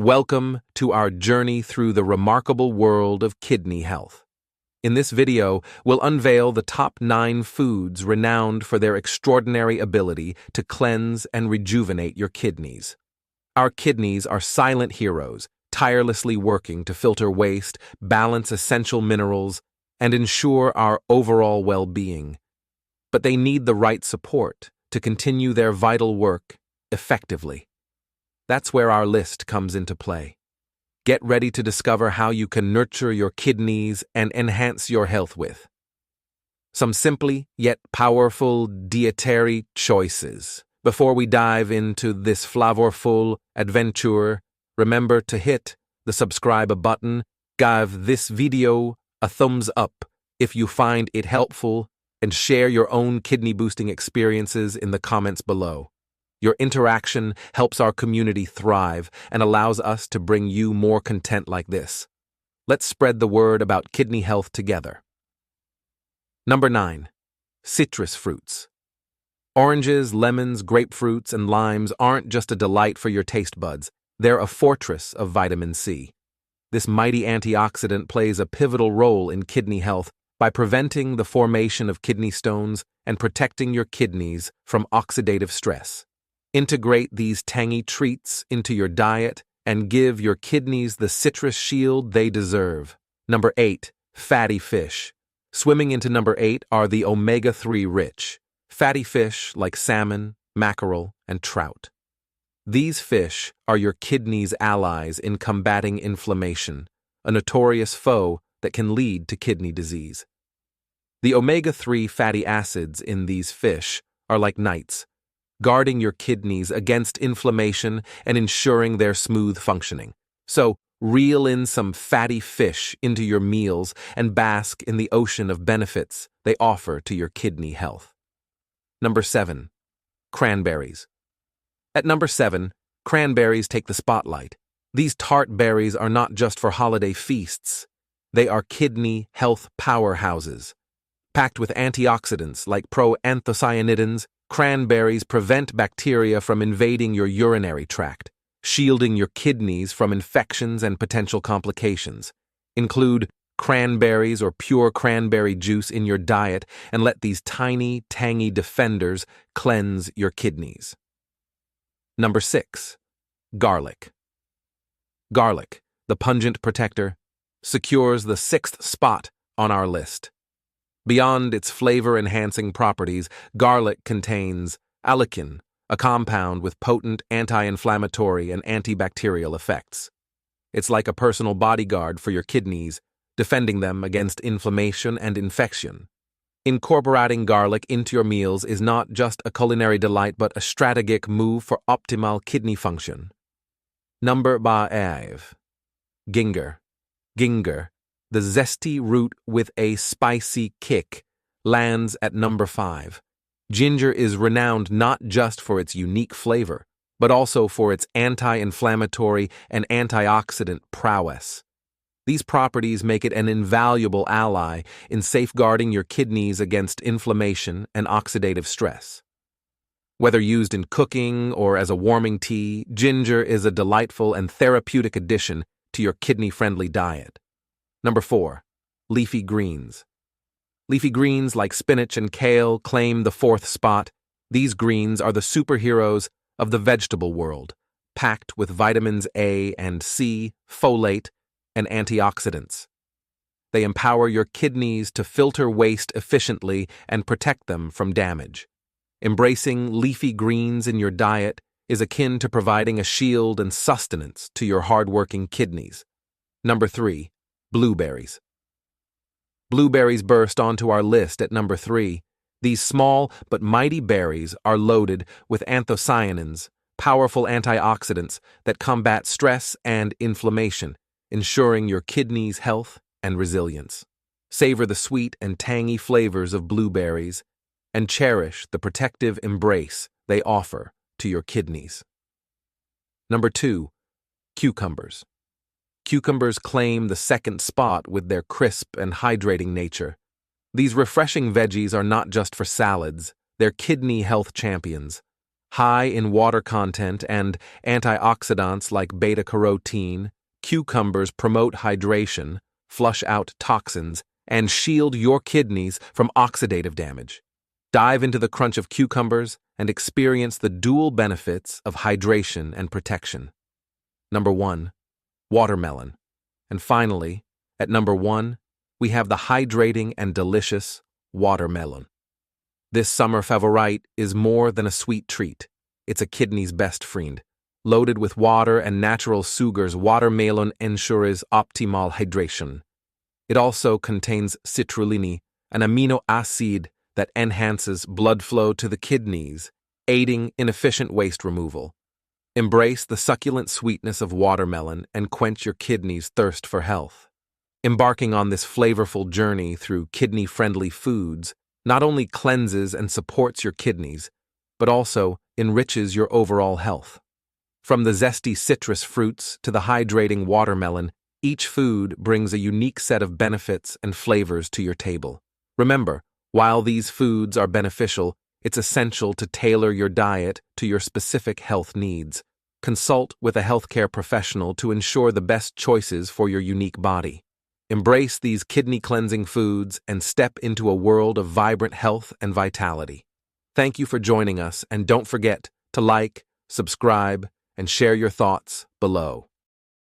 Welcome to our journey through the remarkable world of kidney health. In this video, we'll unveil the top 9 foods renowned for their extraordinary ability to cleanse and rejuvenate your kidneys. Our kidneys are silent heroes, tirelessly working to filter waste, balance essential minerals, and ensure our overall well-being. But they need the right support to continue their vital work effectively. That's where our list comes into play. Get ready to discover how you can nurture your kidneys and enhance your health with some simply yet powerful dietary choices. Before we dive into this flavorful adventure, remember to hit the subscribe button, give this video a thumbs up if you find it helpful, and share your own kidney-boosting experiences in the comments below. Your interaction helps our community thrive and allows us to bring you more content like this. Let's spread the word about kidney health together. Number 9. Citrus fruits. Oranges, lemons, grapefruits, and limes aren't just a delight for your taste buds. They're a fortress of vitamin C. This mighty antioxidant plays a pivotal role in kidney health by preventing the formation of kidney stones and protecting your kidneys from oxidative stress. Integrate these tangy treats into your diet and give your kidneys the citrus shield they deserve. Number 8. Fatty fish. Swimming into number 8 are the omega-3 rich fatty fish like salmon, mackerel, and trout. These fish are your kidneys' allies in combating inflammation, a notorious foe that can lead to kidney disease. The omega-3 fatty acids in these fish are like knights, guarding your kidneys against inflammation and ensuring their smooth functioning. So, reel in some fatty fish into your meals and bask in the ocean of benefits they offer to your kidney health. Number 7. Cranberries. At number 7, cranberries take the spotlight. These tart berries are not just for holiday feasts. They are kidney health powerhouses. Packed with antioxidants like proanthocyanidins, cranberries prevent bacteria from invading your urinary tract, shielding your kidneys from infections and potential complications. Include cranberries or pure cranberry juice in your diet and let these tiny, tangy defenders cleanse your kidneys. Number 6. Garlic. Garlic, the pungent protector, secures the 6th spot on our list. Beyond its flavor-enhancing properties, garlic contains allicin, a compound with potent anti-inflammatory and antibacterial effects. It's like a personal bodyguard for your kidneys, defending them against inflammation and infection. Incorporating garlic into your meals is not just a culinary delight but a strategic move for optimal kidney function. Number 5. Ginger. Ginger, the zesty root with a spicy kick, lands at number 5. Ginger is renowned not just for its unique flavor, but also for its anti-inflammatory and antioxidant prowess. These properties make it an invaluable ally in safeguarding your kidneys against inflammation and oxidative stress. Whether used in cooking or as a warming tea, ginger is a delightful and therapeutic addition to your kidney-friendly diet. Number 4. Leafy greens. Leafy greens like spinach and kale claim the 4th spot. These greens are the superheroes of the vegetable world, packed with vitamins A and C, folate, and antioxidants. They empower your kidneys to filter waste efficiently and protect them from damage. Embracing leafy greens in your diet is akin to providing a shield and sustenance to your hard-working kidneys. Number 3. Blueberries. Blueberries burst onto our list at number 3. These small but mighty berries are loaded with anthocyanins, powerful antioxidants that combat stress and inflammation, ensuring your kidneys' health and resilience. Savor the sweet and tangy flavors of blueberries and cherish the protective embrace they offer to your kidneys. Number 2. Cucumbers. Cucumbers claim the 2nd spot with their crisp and hydrating nature. These refreshing veggies are not just for salads, they're kidney health champions. High in water content and antioxidants like beta-carotene, cucumbers promote hydration, flush out toxins, and shield your kidneys from oxidative damage. Dive into the crunch of cucumbers and experience the dual benefits of hydration and protection. Number 1. Watermelon. And finally, at number 1, we have the hydrating and delicious watermelon. This summer favorite is more than a sweet treat. It's a kidney's best friend. Loaded with water and natural sugars, watermelon ensures optimal hydration. It also contains citrulline, an amino acid that enhances blood flow to the kidneys, aiding in efficient waste removal. Embrace the succulent sweetness of watermelon and quench your kidneys' thirst for health. Embarking on this flavorful journey through kidney-friendly foods not only cleanses and supports your kidneys, but also enriches your overall health. From the zesty citrus fruits to the hydrating watermelon, each food brings a unique set of benefits and flavors to your table. Remember, while these foods are beneficial, it's essential to tailor your diet to your specific health needs. Consult with a healthcare professional to ensure the best choices for your unique body. Embrace these kidney-cleansing foods and step into a world of vibrant health and vitality. Thank you for joining us, and don't forget to like, subscribe, and share your thoughts below.